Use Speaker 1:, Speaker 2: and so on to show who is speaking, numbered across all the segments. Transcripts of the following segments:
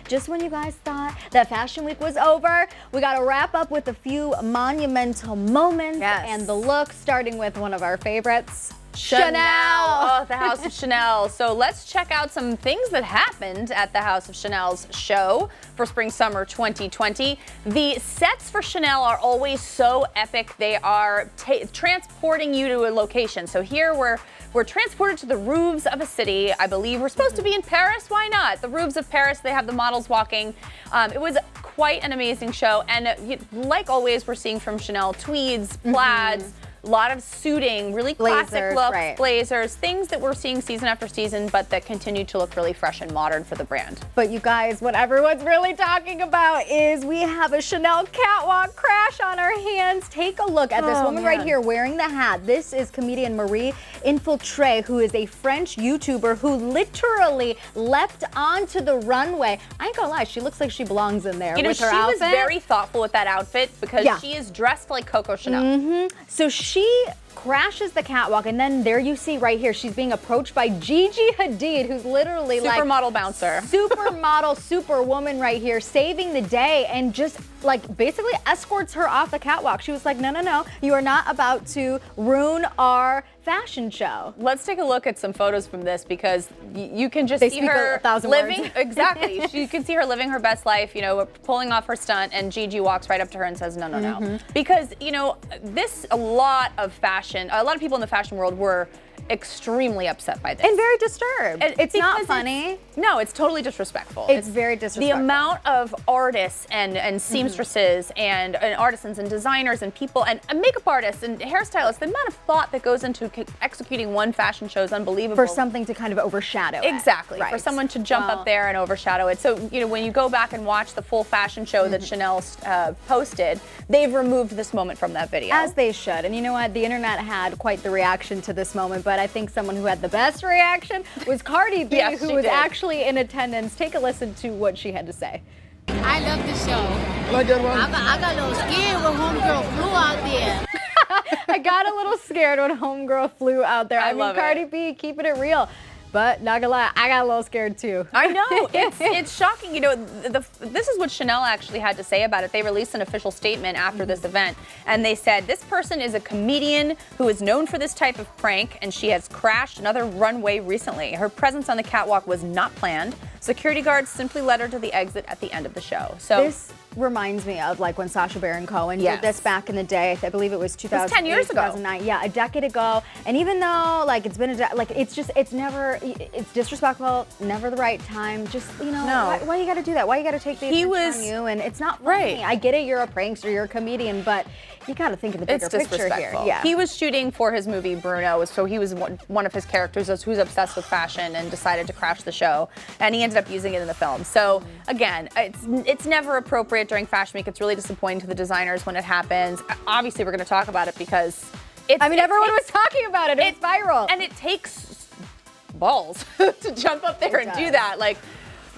Speaker 1: Just when you guys thought that Fashion Week was over, we got to wrap up with a few monumental moments and the look, starting with one of our favorites, Chanel.
Speaker 2: Oh, the House of Chanel. So let's check out some things that happened at the House of Chanel's show for Spring/Summer 2020. The sets for Chanel are always so epic. They are transporting you to a location. So here we're transported to the roofs of a city. I believe we're supposed to be in Paris. Why not? The roofs of Paris. They have the models walking. It was quite an amazing show. And like always, we're seeing from Chanel tweeds, plaids, a lot of suiting, really classic looks, blazers, things that we're seeing season after season, but that continue to look really fresh and modern for the brand.
Speaker 1: But you guys, what everyone's really talking about is we have a Chanel catwalk crash on our hands. Take a look at this woman right here wearing the hat. This is comedian Marie Infiltré, who is a French YouTuber who literally leapt onto the runway. I ain't gonna lie, she looks like she belongs in there with her outfit.
Speaker 2: She was very thoughtful with that outfit because she is dressed like Coco Chanel.
Speaker 1: So she crashes the catwalk, and then there you see right here, she's being approached by Gigi Hadid, who's literally like
Speaker 2: supermodel bouncer,
Speaker 1: supermodel, superwoman right here, saving the day, and just like basically escorts her off the catwalk. She was like, no, no, no, you are not about to ruin our fashion show.
Speaker 2: Let's take a look at some photos from this because you can just see her living exactly. You can see her living her best life, you know, pulling off her stunt, and Gigi walks right up to her and says, no, no, no, because you know a lot of people in the fashion world were extremely upset by this.
Speaker 1: And very disturbed. It's not funny.
Speaker 2: No, it's totally disrespectful.
Speaker 1: It's very disrespectful.
Speaker 2: The amount of artists and seamstresses and artisans and designers and people and makeup artists and hairstylists, the amount of thought that goes into executing one fashion show is unbelievable.
Speaker 1: For something to kind of overshadow it.
Speaker 2: Exactly. For someone to jump up there and overshadow it. So, you know, when you go back and watch the full fashion show that Chanel posted, they've removed this moment from that video.
Speaker 1: As they should. And you know what? The internet had quite the reaction to this moment, but I think someone who had the best reaction was Cardi B, who was actually in attendance. Take a listen to what she had to say.
Speaker 3: I love the show. I got a little scared when homegirl flew out there.
Speaker 1: I got a little scared when homegirl flew out there. I mean, Cardi B, keeping it real. But not gonna lie, I got a little scared too.
Speaker 2: I know, it's shocking. You know, this is what Chanel actually had to say about it. They released an official statement after this event, and they said, this person is a comedian who is known for this type of prank, and she has crashed another runway recently. Her presence on the catwalk was not planned. Security guards simply led her to the exit at the end of the show. So
Speaker 1: this reminds me of like when Sacha Baron Cohen did this back in the day. I believe it was
Speaker 2: 10 years ago.
Speaker 1: 2009. Yeah, a decade ago. And even though like it's been it's disrespectful, never the right time. Just, you know, why you got to do that? Why you got to take the attention on you? And it's not funny. I get it, you're a prankster, you're a comedian, but you got to think of the bigger picture here. Yeah.
Speaker 2: He was shooting for his movie Bruno, so he was one of his characters who's obsessed with fashion and decided to crash the show, and he ended up using it in the film. So again, it's never appropriate during Fashion Week. It's really disappointing to the designers when it happens. Obviously, we're going to talk about it because
Speaker 1: everyone was talking about it. It's viral,
Speaker 2: and it takes balls to jump up there and do that. Like,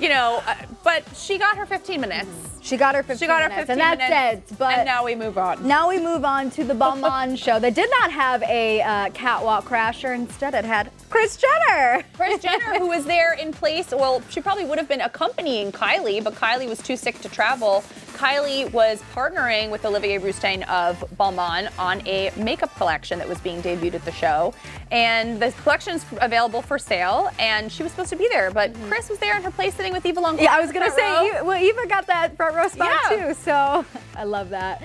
Speaker 2: you know, but she got her 15 minutes.
Speaker 1: She got her 15 minutes, and that's it. But
Speaker 2: and now we move on.
Speaker 1: Now we move on to the Balmain show that did not have a catwalk crasher. Instead, it had Kris Jenner.
Speaker 2: Kris Jenner, who was there in place. Well, she probably would have been accompanying Kylie, but Kylie was too sick to travel. Kylie was partnering with Olivier Rousteing of Balmain on a makeup collection that was being debuted at the show. And the collection's available for sale, and she was supposed to be there, but Kris was there in her place sitting with Eva Longoria.
Speaker 1: Yeah, I was going to say, Eva got that front row spot too, so I love that.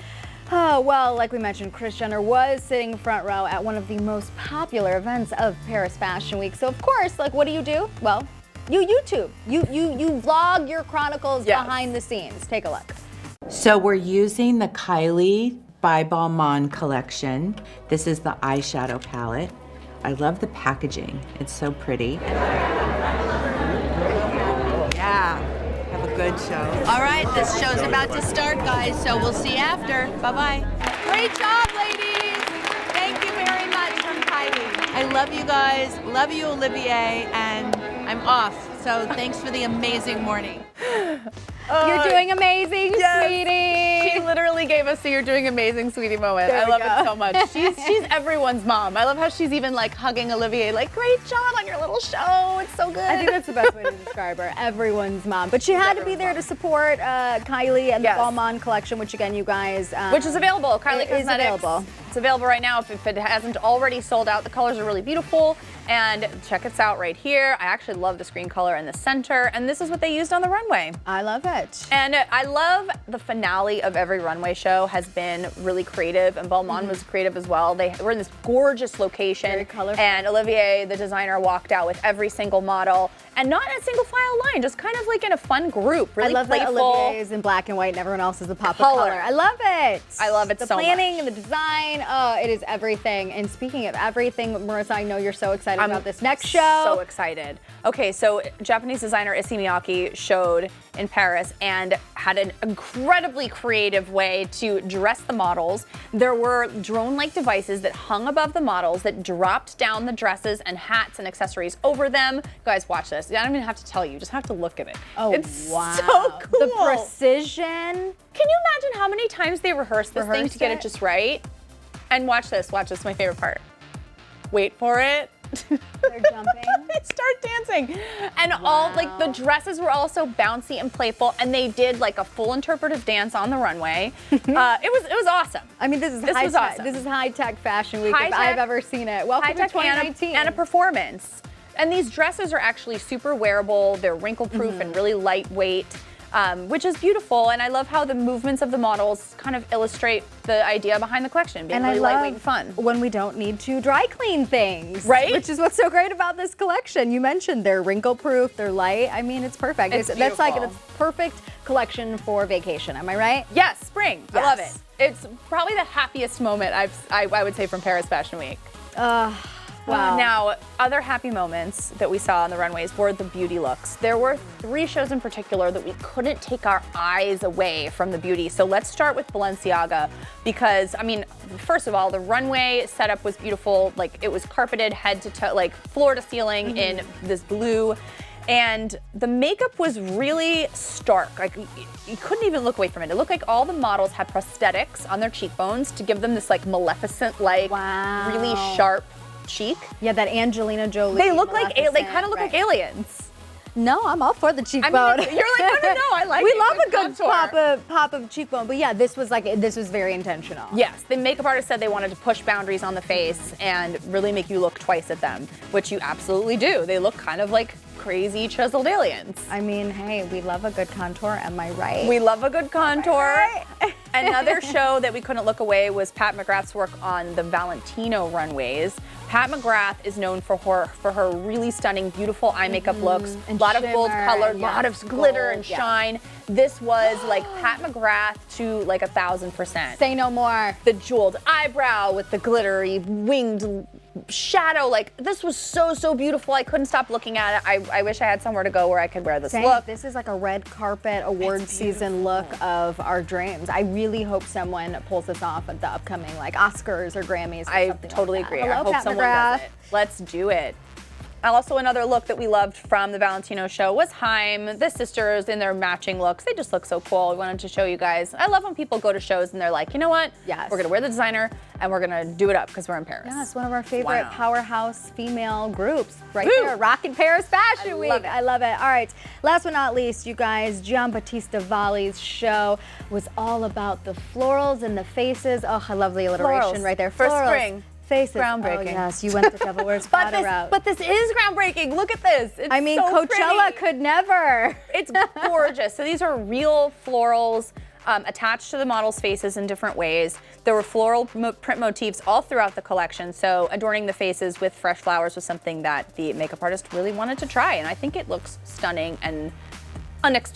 Speaker 1: Oh, well, like we mentioned, Kris Jenner was sitting front row at one of the most popular events of Paris Fashion Week. So of course, like, what do? Well, you YouTube. You vlog your chronicles behind the scenes. Take a look.
Speaker 4: So we're using the Kylie by Balmain collection. This is the eyeshadow palette. I love the packaging. It's so pretty. Yeah, have a good show.
Speaker 3: All right, this show's about to start, guys, so we'll see you after. Bye-bye.
Speaker 4: Great job, ladies. Thank you very much from Kylie. I love you guys. Love you, Olivier. And I'm off. So thanks for the amazing morning.
Speaker 1: You're doing amazing, sweetie.
Speaker 2: She literally gave us the "You're doing amazing, sweetie" moment.
Speaker 1: There
Speaker 2: I
Speaker 1: we
Speaker 2: love
Speaker 1: go.
Speaker 2: it so much. She's everyone's mom. I love how she's even like hugging Olivier, like, great job on your little show. It's so good.
Speaker 1: I think that's the best way to describe her. Everyone's mom. But she had to be there to support Kylie and the Balmain collection, which again, you guys.
Speaker 2: Which is available. Kylie
Speaker 1: it is
Speaker 2: Cosmetics.
Speaker 1: available.
Speaker 2: It's available right now if it hasn't already sold out. The colors are really beautiful. And check it out right here. I actually love this green color in the center. And this is what they used on the runway.
Speaker 1: I love it.
Speaker 2: And I love the finale of every runway show has been really creative, and Balmain was creative as well. They were in this gorgeous location.
Speaker 1: Very colorful.
Speaker 2: And Olivier, the designer, walked out with every single model, and not in a single file line, just kind of like in a fun group, really
Speaker 1: I love
Speaker 2: playful.
Speaker 1: that Olivier is in black and white and everyone else is a pop of color. I love it.
Speaker 2: I love it
Speaker 1: the
Speaker 2: so
Speaker 1: planning
Speaker 2: much.
Speaker 1: and the design, it is everything. And speaking of everything, Marissa, I know you're so excited about this next show.
Speaker 2: So excited. Okay, so Japanese designer Issey Miyake showed in Paris and had an incredibly creative way to dress the models. There were drone-like devices that hung above the models that dropped down the dresses and hats and accessories over them. You guys, watch this. I don't even have to tell you. You just have to look at it.
Speaker 1: Oh,
Speaker 2: it's
Speaker 1: wow.
Speaker 2: so cool.
Speaker 1: The precision.
Speaker 2: Can you imagine how many times they rehearsed this thing to get it just right? And watch this. Watch this. My favorite part. Wait for it.
Speaker 1: They're jumping.
Speaker 2: They start dancing. And all like the dresses were also bouncy and playful, and they did like a full interpretive dance on the runway. It was awesome.
Speaker 1: I mean, this is
Speaker 2: awesome.
Speaker 1: This is high-tech fashion week
Speaker 2: High
Speaker 1: if
Speaker 2: tech,
Speaker 1: I've ever seen it. Welcome to 2019.
Speaker 2: and a performance. And these dresses are actually super wearable. They're wrinkle-proof and really lightweight. Which is beautiful, and I love how the movements of the models kind of illustrate the idea behind the collection, being really lightweight and fun.
Speaker 1: When we don't need to dry clean things,
Speaker 2: right?
Speaker 1: Which is what's so great about this collection. You mentioned they're wrinkle-proof, they're light. I mean, it's perfect. That's like a perfect collection for vacation. Am I right?
Speaker 2: Yes, spring.
Speaker 1: Yes.
Speaker 2: I love it. It's probably the happiest moment I would say from Paris Fashion Week.
Speaker 1: Wow.
Speaker 2: Now, other happy moments that we saw on the runways were the beauty looks. There were 3 shows in particular that we couldn't take our eyes away from the beauty. So let's start with Balenciaga because, I mean, first of all, the runway setup was beautiful. Like, it was carpeted head to toe, like floor to ceiling in this blue. And the makeup was really stark. Like, you couldn't even look away from it. It looked like all the models had prosthetics on their cheekbones to give them this like Maleficent, like really sharp cheek.
Speaker 1: Yeah, that Angelina Jolie.
Speaker 2: They look like they kind of look like aliens.
Speaker 1: No, I'm all for the cheekbone.
Speaker 2: I mean, you're like, no, I like
Speaker 1: we
Speaker 2: it.
Speaker 1: love a good
Speaker 2: contour.
Speaker 1: pop of cheekbone. But yeah, this was very intentional.
Speaker 2: Yes, the makeup artist said they wanted to push boundaries on the face and really make you look twice at them, which you absolutely do. They look kind of like crazy chiseled aliens.
Speaker 1: I mean, hey, we love a good contour, am I right?
Speaker 2: We love a good contour. Another show that we couldn't look away was Pat McGrath's work on the Valentino runways. Pat McGrath is known for her really stunning, beautiful eye makeup looks. A lot of gold color, a lot of glitter and shine. This was like Pat McGrath to like 1,000%.
Speaker 1: Say no more.
Speaker 2: The jeweled eyebrow with the glittery winged shadow. Like, this was so beautiful. I couldn't stop looking at it. I wish I had somewhere to go where I could wear this look.
Speaker 1: This is like a red carpet award season look of our dreams. I really hope someone pulls this off at the upcoming like Oscars or Grammys or
Speaker 2: I
Speaker 1: something
Speaker 2: totally
Speaker 1: like that.
Speaker 2: agree.
Speaker 1: Hello,
Speaker 2: I hope
Speaker 1: Pat
Speaker 2: someone
Speaker 1: McGrath.
Speaker 2: does it. Let's do it. Also, another look that we loved from the Valentino show was Haim. The sisters in their matching looks. They just look so cool. We wanted to show you guys. I love when people go to shows and they're like, you know what?
Speaker 1: Yes.
Speaker 2: We're going to wear the designer and we're going to do it up because we're in Paris.
Speaker 1: Yeah, it's one of our favorite
Speaker 2: Wow.
Speaker 1: powerhouse female groups right
Speaker 2: Woo.
Speaker 1: there. Rockin' Paris Fashion Week.
Speaker 2: love it.
Speaker 1: I love it. All right, last but not least, you guys, Giambattista Valli's show was all about the florals and the faces. Oh, I love the alliteration
Speaker 2: Florals.
Speaker 1: right there.
Speaker 2: For
Speaker 1: Florals.
Speaker 2: spring.
Speaker 1: Faces.
Speaker 2: Groundbreaking.
Speaker 1: Oh, yes, you went the Devil Wears Prada route.
Speaker 2: But this is groundbreaking. Look at this. It's
Speaker 1: I mean,
Speaker 2: so
Speaker 1: Coachella
Speaker 2: pretty.
Speaker 1: could never.
Speaker 2: It's gorgeous. So these are real florals attached to the models' faces in different ways. There were floral print motifs all throughout the collection. So adorning the faces with fresh flowers was something that the makeup artist really wanted to try. And I think it looks stunning and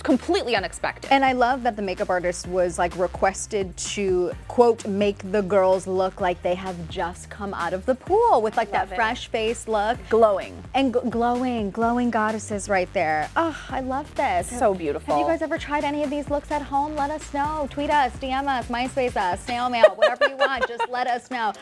Speaker 2: completely unexpected.
Speaker 1: And I love that the makeup artist was like requested to, quote, make the girls look like they have just come out of the pool with like that fresh face look.
Speaker 2: Glowing.
Speaker 1: And glowing goddesses right there. Oh, I love this.
Speaker 2: So beautiful.
Speaker 1: Have you guys ever tried any of these looks at home? Let us know. Tweet us, DM us, MySpace us, snail mail, whatever you want. Just let us know.